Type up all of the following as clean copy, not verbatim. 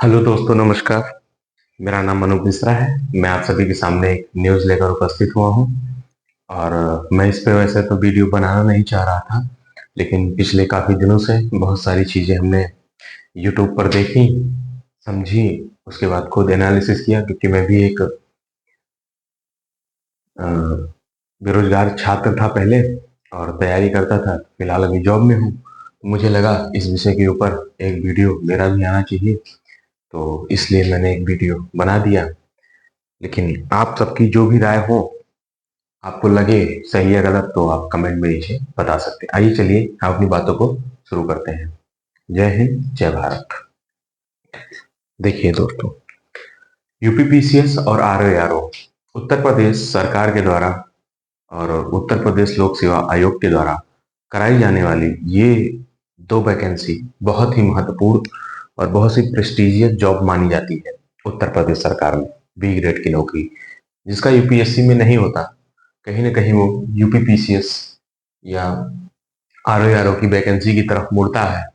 Hello दोस्तों, नमस्कार। मेरा नाम मनोज मिश्रा है। मैं आप सभी के सामने एक न्यूज़ लेकर उपस्थित हुआ हूँ। और मैं इस पे वैसे तो वीडियो बनाना नहीं चाह रहा था, लेकिन पिछले काफ़ी दिनों से बहुत सारी चीज़ें हमने यूट्यूब पर देखी, समझी। उसके बाद खुद एनालिसिस किया, क्योंकि मैं भी एक अ, बेरोजगार छात्र था पहले और तैयारी करता था। फिलहाल अभी जॉब में हूँ, तो मुझे लगा इस विषय के ऊपर एक वीडियो मेरा भी आना चाहिए, तो इसलिए मैंने एक वीडियो बना दिया। लेकिन आप सबकी जो भी राय हो, आपको लगे सही या गलत, तो आप कमेंट में नीचे बता सकते हैं। आइए चलिए हम अपनी बातों को शुरू करते हैं। जय हिंद, जय भारत। देखिए दोस्तों, यूपीपीसीएस और आरओआरओ उत्तर प्रदेश सरकार के द्वारा और उत्तर प्रदेश लोक सेवा आयोग के द्वारा कराई जाने वाली ये दो वैकेंसी बहुत ही महत्वपूर्ण और बहुत ही प्रेस्टिजियस जॉब मानी जाती है उत्तर प्रदेश सरकार में। बी ग्रेड की नौकरी, जिसका यूपीएससी में नहीं होता, कहीं ना कहीं वो यूपीपीसीएस या आरओआरओ की वैकेंसी की तरफ मुड़ता है,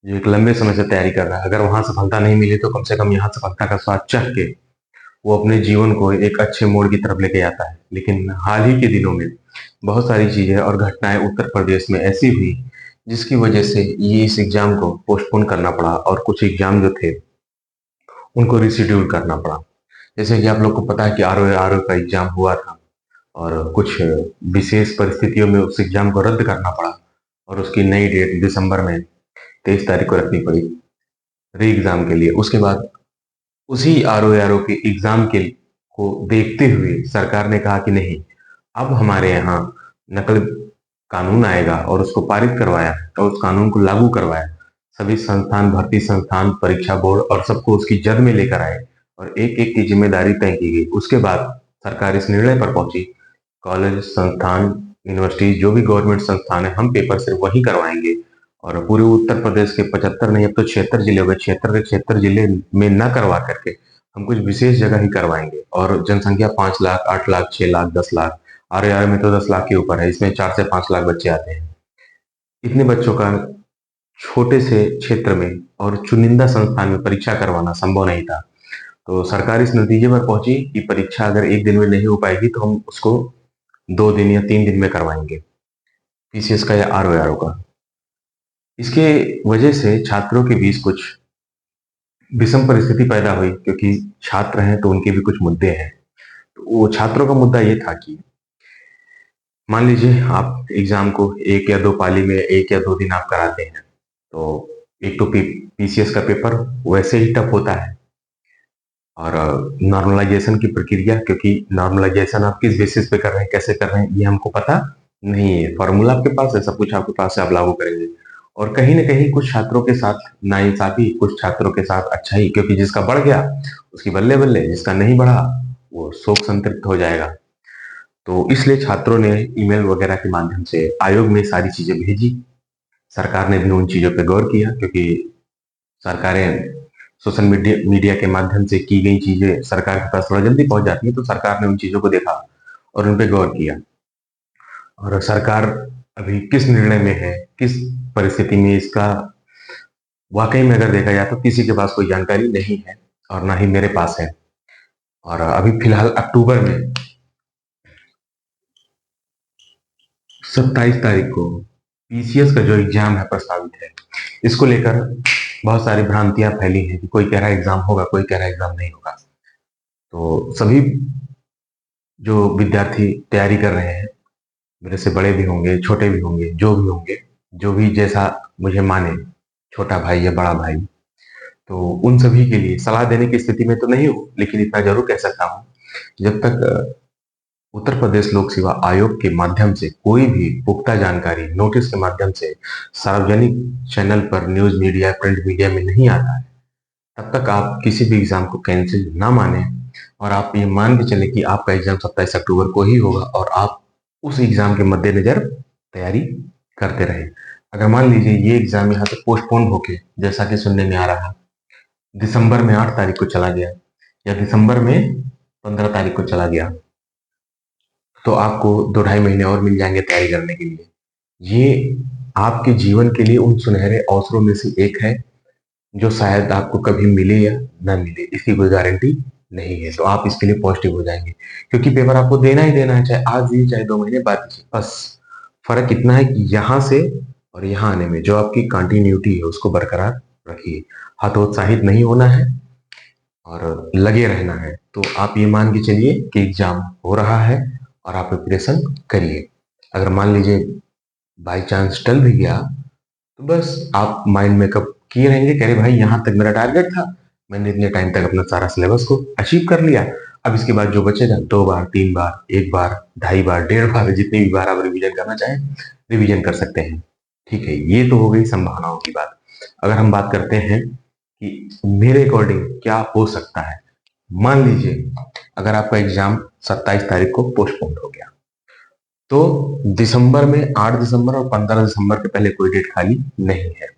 जो एक लंबे समय से तैयारी कर रहा है। अगर वहां सफलता नहीं मिली तो कम से कम यहाँ सफलता का स्वाद चख के वो अपने जीवन को एक अच्छे मोड़ की तरफ लेके जाता है। लेकिन हाल ही के दिनों में बहुत सारी चीजें और घटनाएं उत्तर प्रदेश में ऐसी हुई, जिसकी वजह से ये इस एग्जाम को पोस्टपोन करना पड़ा और कुछ एग्जाम जो थे उनको रिशेड्यूल करना पड़ा। जैसे कि आप लोग को पता है कि आरओ का एग्जाम हुआ था और कुछ विशेष परिस्थितियों में उस एग्जाम को रद्द करना पड़ा और उसकी नई डेट दिसंबर में 23 तारीख को रखनी पड़ी री एग्जाम के लिए। उसके बाद उसी आरओ के एग्जाम के को देखते हुए सरकार ने कहा कि नहीं, अब हमारे यहाँ नकल कानून आएगा, और उसको पारित करवाया और उस कानून को लागू करवाया। सभी संस्थान, भर्ती संस्थान, परीक्षा बोर्ड और सबको उसकी जद में लेकर आए और एक एक की जिम्मेदारी तय की गई। उसके बाद सरकार इस निर्णय पर पहुंची, कॉलेज, संस्थान, यूनिवर्सिटी, जो भी गवर्नमेंट संस्थान है, हम पेपर सिर्फ वही करवाएंगे और पूरे उत्तर प्रदेश के 75 नहीं, अब तो 76 जिले हो गए, 76 के 76 जिले में न करवा करके हम कुछ विशेष जगह ही करवाएंगे। और जनसंख्या 5 लाख, 8 लाख, 6 लाख, 10 लाख, आरएआर में तो 10 लाख के ऊपर है, इसमें 4 से 5 लाख बच्चे आते हैं। इतने बच्चों का छोटे से क्षेत्र में और चुनिंदा संस्थान में परीक्षा करवाना संभव नहीं था। तो सरकार इस नतीजे पर पहुंची कि परीक्षा अगर एक दिन में नहीं हो पाएगी तो हम उसको 2 दिन या 3 दिन में करवाएंगे, पीसीएस का या आरओआर का। इसके वजह से छात्रों के बीच कुछ विषम परिस्थिति पैदा हुई, क्योंकि छात्र हैं तो उनके भी कुछ मुद्दे हैं। तो वो छात्रों का मुद्दा ये था कि मान लीजिए आप एग्जाम को एक या दो पाली में 1 या 2 दिन आप कराते हैं, तो एक तो पीसीएस का पेपर वैसे ही टफ होता है, और नॉर्मलाइजेशन की प्रक्रिया, क्योंकि नॉर्मलाइजेशन आप किस बेसिस पे कर रहे हैं, कैसे कर रहे हैं, ये हमको पता नहीं है। फॉर्मूला आपके पास है, सब कुछ आपके पास है, आप लागू करेंगे। और कहीं ना कहीं कुछ छात्रों के साथ नाइंसाफी, कुछ छात्रों के साथ अच्छा ही, क्योंकि जिसका बढ़ गया उसकी बल्ले बल्ले, जिसका नहीं बढ़ा वो शोक संतृप्त हो जाएगा। तो इसलिए छात्रों ने ईमेल वगैरह के माध्यम से आयोग में सारी चीजें भेजी। सरकार ने भी उन चीजों पर गौर किया, क्योंकि सरकारें सोशल मीडिया मीडिया के माध्यम से की गई चीजें सरकार के पास थोड़ा जल्दी पहुंच जाती है। तो सरकार ने उन चीजों को देखा और उन पर गौर किया। और सरकार अभी किस निर्णय में है, किस परिस्थिति में, इसका वाकई में अगर देखा जाए तो किसी के पास कोई जानकारी नहीं है, और ना ही मेरे पास है। और अभी फिलहाल अक्टूबर में 27 तारीख को पीसीएस का जो एग्जाम है प्रस्तावित है, इसको लेकर बहुत सारी भ्रांतियां फैली हैं कि कोई कह रहा है एग्जाम होगा, कोई कह रहा है एग्जाम नहीं होगा। तो सभी जो विद्यार्थी तैयारी कर रहे हैं, मेरे से बड़े भी होंगे, छोटे भी होंगे, जो भी होंगे, जो भी जैसा मुझे माने, छोटा भाई या बड़ा भाई, तो उन सभी के लिए सलाह देने की स्थिति में तो नहीं हूँ, लेकिन इतना जरूर कह सकता हूँ, जब तक उत्तर प्रदेश लोक सेवा आयोग के माध्यम से कोई भी पुख्ता जानकारी नोटिस के माध्यम से सार्वजनिक चैनल पर, न्यूज मीडिया, प्रिंट मीडिया में नहीं आता है, तब तक आप किसी भी एग्जाम को कैंसिल ना माने। और आप ये मान के चले कि आपका एग्जाम 27 अक्टूबर को ही होगा और आप उस एग्जाम के मद्देनजर तैयारी करते रहे। अगर मान लीजिए ये एग्जाम यहाँ से पोस्टपोन होके, जैसा कि सुनने में आ रहा, दिसंबर में 8 तारीख को चला गया या दिसंबर में 15 तारीख को चला गया, तो आपको 2 ढाई महीने और मिल जाएंगे तैयारी करने के लिए। ये आपके जीवन के लिए उन सुनहरे अवसरों में से एक है, जो शायद आपको कभी मिले या ना मिले, इसकी कोई गारंटी नहीं है। तो आप इसके लिए पॉजिटिव हो जाएंगे, क्योंकि पेपर आपको देना ही देना है, चाहे आज दीजिए चाहे 2 महीने बाद दीजिए। बस फर्क इतना है कि यहाँ से और यहाँ आने में जो आपकी कंटिन्यूटी है उसको बरकरार रखिए, हतोत्साहित नहीं होना है और लगे रहना है। तो आप ये मान के चलिए कि एग्जाम हो रहा है और आप प्रिपरेशन करिए। अगर मान लीजिए बाई चांस टल भी गया, तो बस आप माइंड मेकअप किए रहेंगे, कह रहे भाई यहाँ तक मेरा टारगेट था, मैंने इतने टाइम तक अपना सारा सिलेबस को अचीव कर लिया। अब इसके बाद जो बचेगा 2 बार 3 बार 1 बार 2.5 बार 1.5 बार जितनी भी बार आप रिवीजन करना चाहें रिवीजन कर सकते हैं। ठीक है, ये तो हो गई संभावनाओं की बात। अगर हम बात करते हैं कि मेरे अकॉर्डिंग क्या हो सकता है, मान लीजिए अगर आपका एग्जाम 27 तारीख को पोस्टपोन हो गया, तो दिसंबर में 8 दिसंबर और 15 दिसंबर के पहले कोई डेट खाली नहीं है,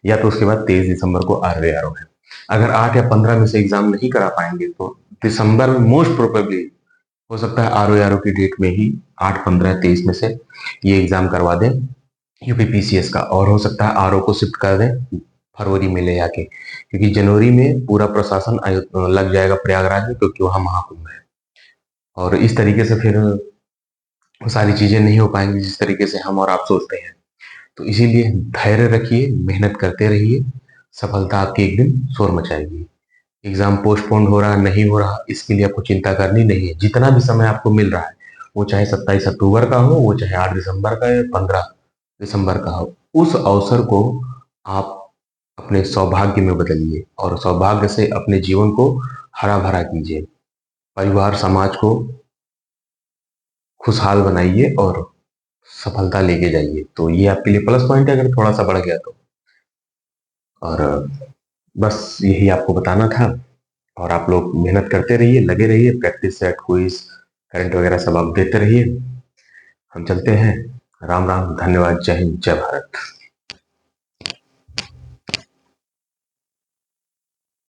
या तो उसके बाद 23 दिसंबर को RO है। अगर 8 या 15 में से एग्जाम नहीं करा पाएंगे तो दिसंबर में मोस्ट प्रोबेबली हो सकता है RO की डेट में ही 8 15 23 में से ये एग्जाम करवा दें UPPCS का, और हो सकता है RO को शिफ्ट कर दें फरवरी में ले आके, क्योंकि जनवरी में पूरा प्रशासन लग जाएगा प्रयागराज में, क्योंकि वहां महाकुंभ है। और इस तरीके से फिर वो सारी चीजें नहीं हो पाएंगी जिस तरीके से हम और आप सोचते हैं। तो इसीलिए धैर्य रखिए, मेहनत करते रहिए, सफलता आपकी एक दिन शोर मचाएगी। एग्जाम पोस्टपोन हो रहा नहीं हो रहा इसके लिए आपको चिंता करनी नहीं है। जितना भी समय आपको मिल रहा है, वो चाहे 27 अक्टूबर का हो, वो चाहे 8 दिसंबर का या 15 दिसंबर का हो, उस अवसर को आप अपने सौभाग्य में बदलिए और सौभाग्य से अपने जीवन को हरा भरा कीजिए, परिवार समाज को खुशहाल बनाइए और सफलता लेके जाइए। तो ये आपके लिए प्लस पॉइंट है अगर थोड़ा सा बढ़ गया तो। और बस यही आपको बताना था। और आप लोग मेहनत करते रहिए, लगे रहिए, प्रैक्टिस सेट क्विज करंट वगैरह सब आप देते रहिए। हम चलते हैं। राम राम, धन्यवाद, जय हिंद, जय भारत।